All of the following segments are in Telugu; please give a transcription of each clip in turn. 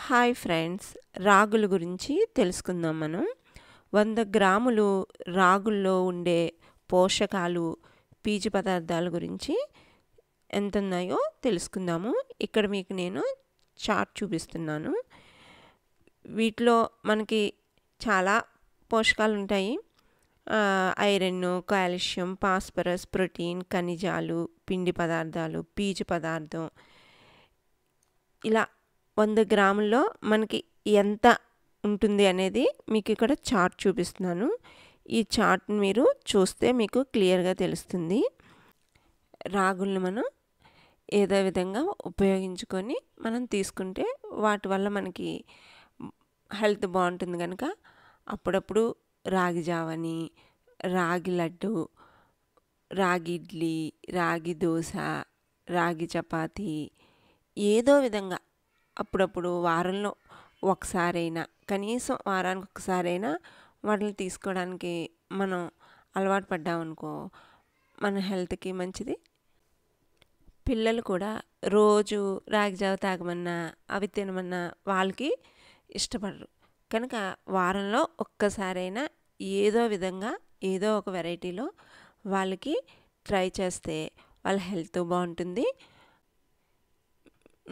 హాయ్ ఫ్రెండ్స్, రాగుల గురించి తెలుసుకుందాం మనం. 100 గ్రాములు రాగుల్లో ఉండే పోషకాలు, పీచు పదార్థాల గురించి ఎంతున్నాయో తెలుసుకుందాము. ఇక్కడ మీకు నేను చార్ట్ చూపిస్తున్నాను. వీటిలో మనకి చాలా పోషకాలు ఉంటాయి. ఐరన్, కాల్షియం, ఫాస్ఫరస్, ప్రోటీన్, ఖనిజాలు, పిండి పదార్థాలు, పీచు పదార్థం, ఇలా 100 గ్రాముల్లో మనకి ఎంత ఉంటుంది అనేది మీకు ఇక్కడ చార్ట్ చూపిస్తున్నాను. ఈ చార్ట్ని మీరు చూస్తే మీకు క్లియర్గా తెలుస్తుంది. రాగులను మనం ఏదో విధంగా ఉపయోగించుకొని మనం తీసుకుంటే వాటి వల్ల మనకి హెల్త్ బాగుంటుంది కనుక అప్పుడప్పుడు రాగి జావని, రాగి లడ్డు, రాగి ఇడ్లీ, రాగి దోశ, రాగి చపాతీ ఏదో విధంగా అప్పుడప్పుడు వారంలో ఒకసారైనా, కనీసం వారానికి ఒకసారైనా వాటిని తీసుకోవడానికి మనం అలవాటు పడ్డామనుకో మన హెల్త్కి మంచిది. పిల్లలు కూడా రోజు రాగి జావ తాగమన్నా, అవి తినమన్నా వాళ్ళకి ఇష్టపడరు. కనుక వారంలో ఒక్కసారైనా ఏదో విధంగా ఏదో ఒక వెరైటీలో వాళ్ళకి ట్రై చేస్తే వాళ్ళ హెల్త్ బాగుంటుంది.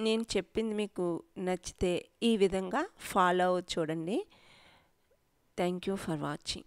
నేను చెప్పింది మీకు నచ్చితే ఈ విధంగా ఫాలో అవ్వ చూడండి. Thank you for watching.